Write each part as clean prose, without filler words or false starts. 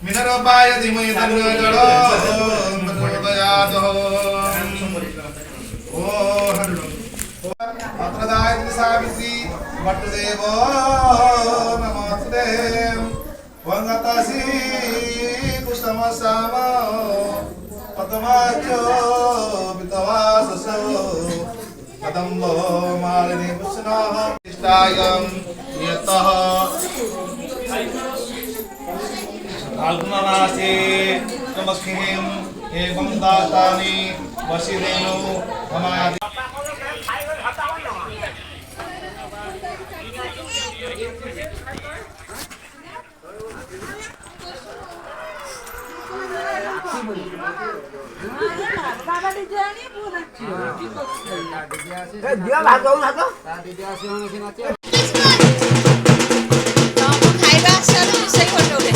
मिनरबाय धीमहि तन्नो जलो प्रचोदयात् ओ अत्रदाय दिशाविसी वटदेवो नमस्ते वंगतसी कुसमसाम पतमाचो वितवाससो कदम्बो मालिनी पुष्णः इष्टायं यतः आल्गुणनासे नमस्किं एवं दातानि वशिरेणु हमादि बाबा डिजाइन पूरा ए दिया भागौ ना तो दीदी आसी होने से नाचे तो खाइबा सर से फोटो उठे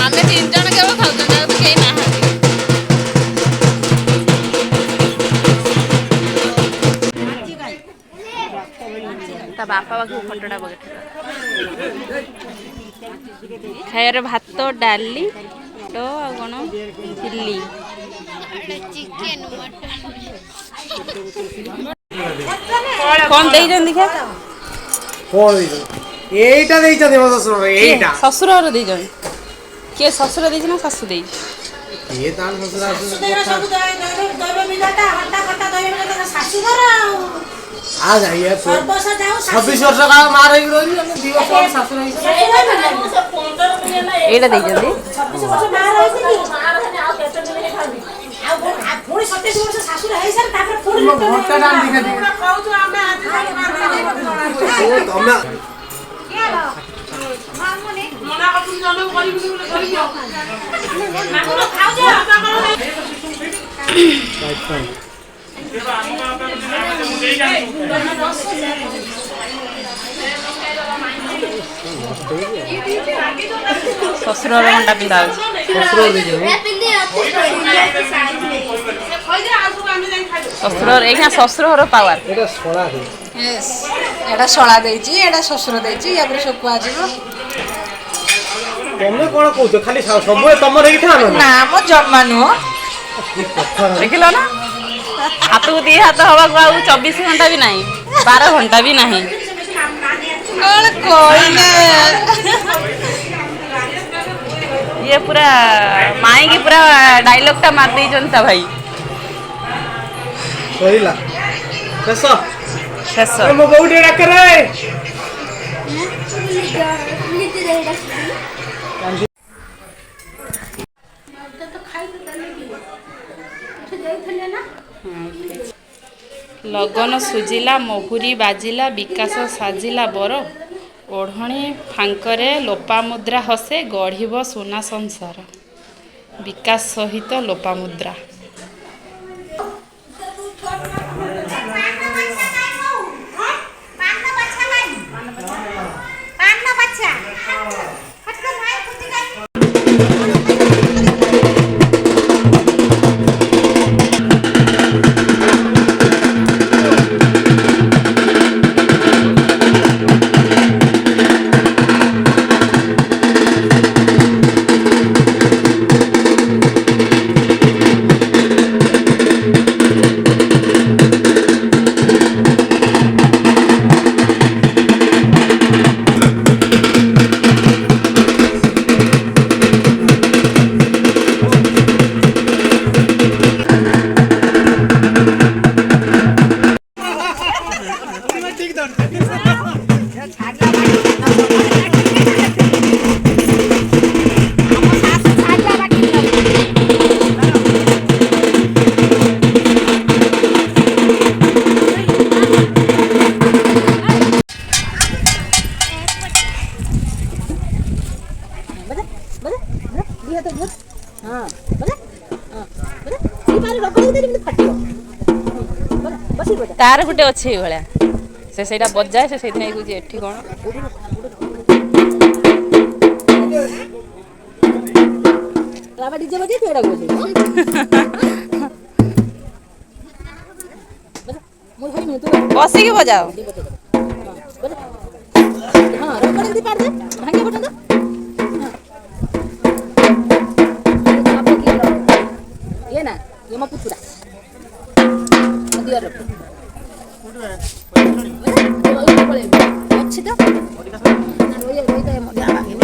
आमे तीन जन केवल खाउछन ना तो केई ना ता बापा बाकी फोटोटा बगे खायर भात डाली तो आ कोन चिल्ली चिकन मटन कौन दे जन दिखा कोन दे एटा दे छ देव ससुर एटा ससुर और दे जन के ससुर दे ना सासु दे ये तान ससुर सब दइबे मिलाटा हट्टा खट्टा दइबे मिलाटा सासु घर आ जाइए सर्वस जाऊ 26 वर्ष का मार ही रही हम दिवस और ससुर ही एटा दे जन 26 वर्ष मार होइछि मार हने आ केते दिन खाबी आ पुणी 27 वर्ष सासु रहि सर तापर पुणी मोटा डाल दिखा दे खाऊ तो आमे आज ओ तमे केलो मामुनी मना कतु जनो करिबि बोले करि दियो मामुनी खाऊ जे आता करो ससुर घंटा पिंदा ससुर एक ससुर पावर एटा सोला दे यस एटा सोला देछि एटा ससुर देछि या पर सब आजिबो तमे कोन कहू खाली सब तमर ही था ना मो जम्मा नु देखिलो ना हाथ को दी हाथ हवा को 24 घंटा भी नहीं 12 घंटा भी नहीं ये पूरा माई की पूरा डायलॉग टा मार दी जनता भाई सहीला कैसा कैसा मो बहुटे डाक रे लगन सुजिला महुरी बाजिला विकास साजिला बर ओढ़णी फांकरे लोपामुद्रा हसे गढ़िब सोना संसार विकास सहित लोपामुद्रा हां बोले हां बोले ई बारे रगड़ दे दे फाटियो बोले बसी बजा तार गुटे अच्छे भलिया से सेटा बजाए से सेति नै गुजी एठी कोन राबा डीजे बजे तू एडा बजे मो भाई ने तू बसी के बजाओ हां रगड़ दे पार दे भांगे बटन दो ये ना ये मत पूरा दिया रखो अच्छी तो रोये रोये तो मजा आ गई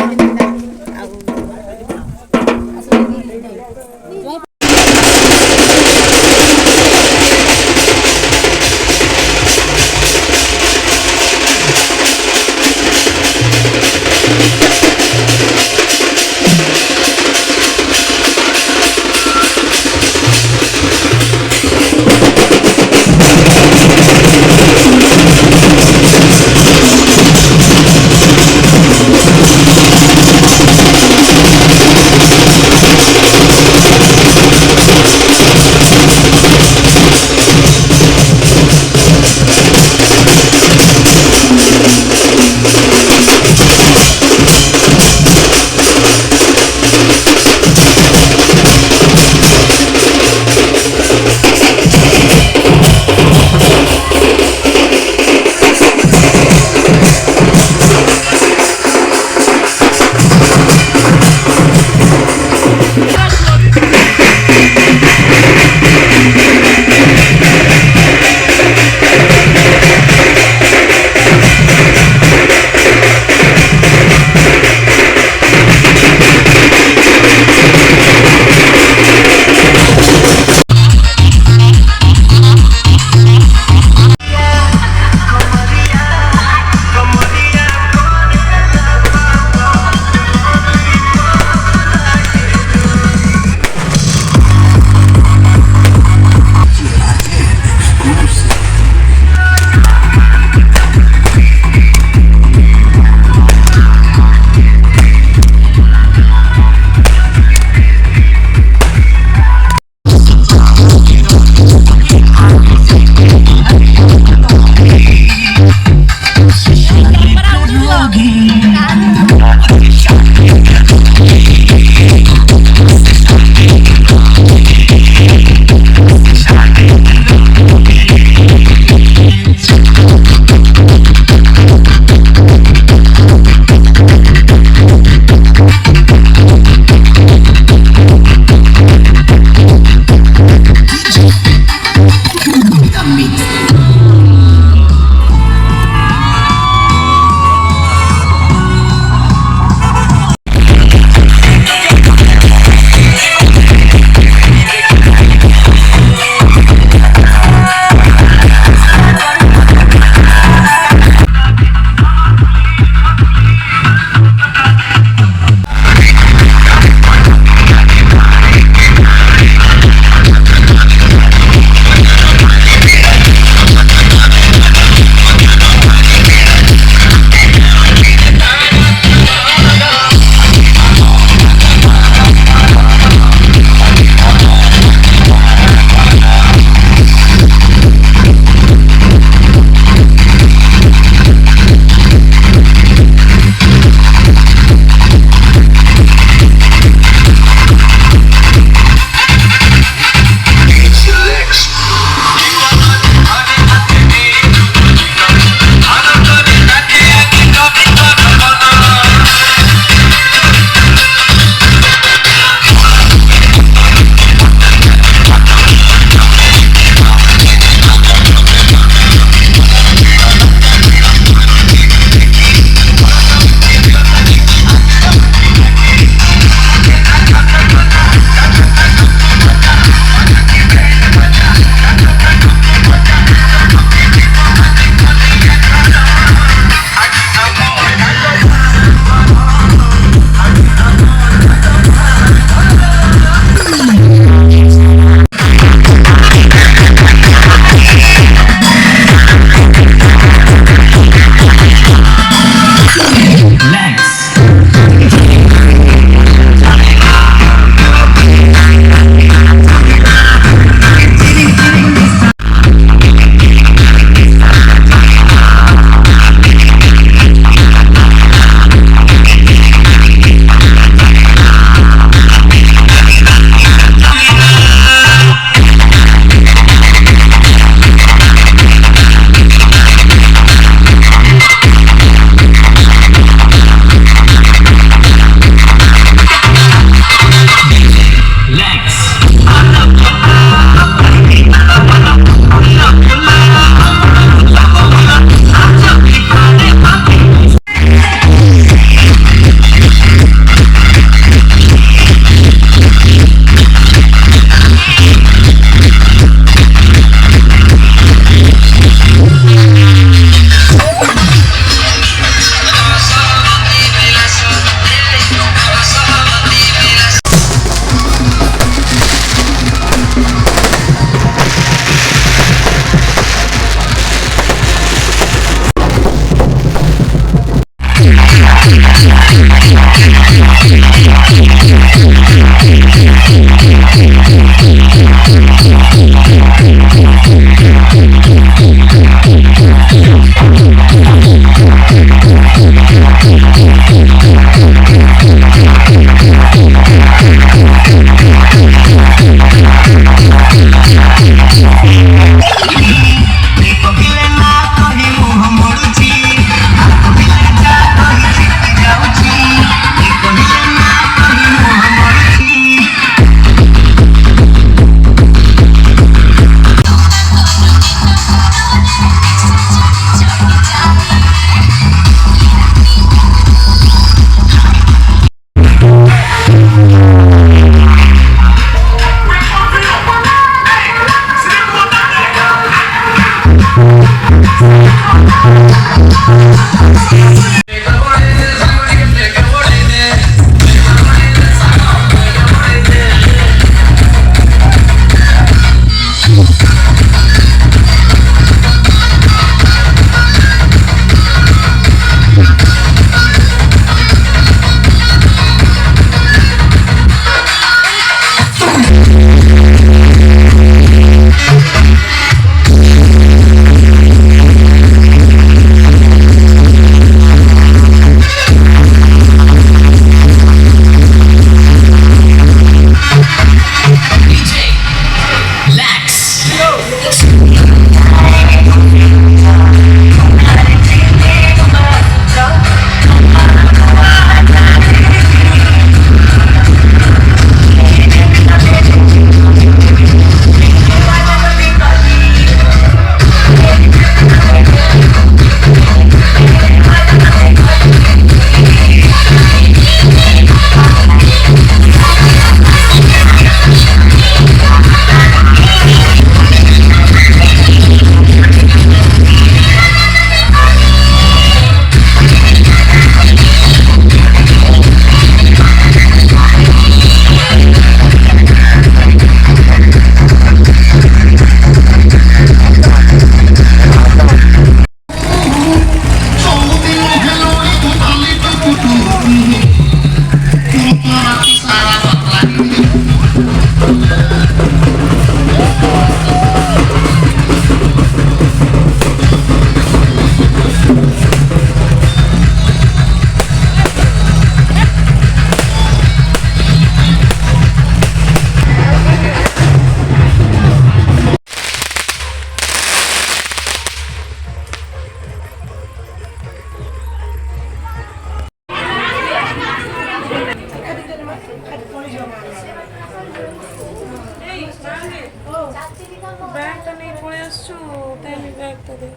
ব্যাগটা নেই পড়ে আসছো তাই আমি ব্যাগটা দে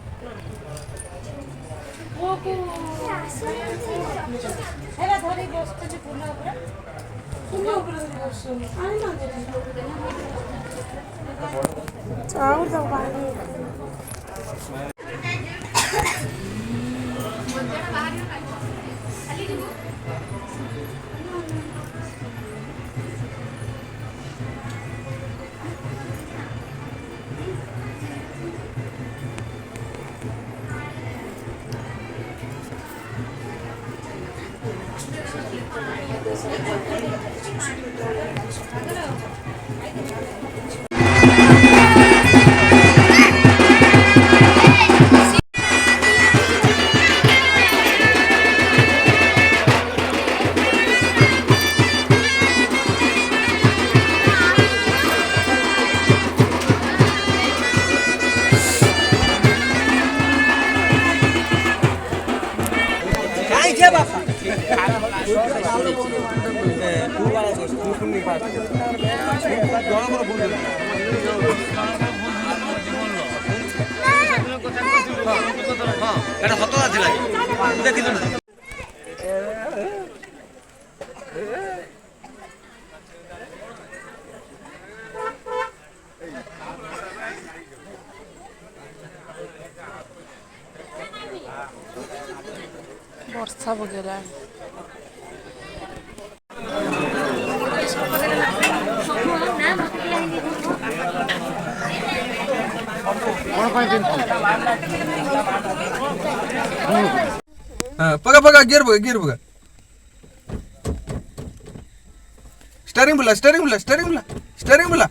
এরা ধরে বসতেছে পুরো উপরে বসছো আরে না চাও দাও বাইরে এটা হতো আছে লাগে দেখি তো না ବର୍ଷା ପକେଇଲାଣି। पगा पगा गियर बघा स्टेरिंग बोला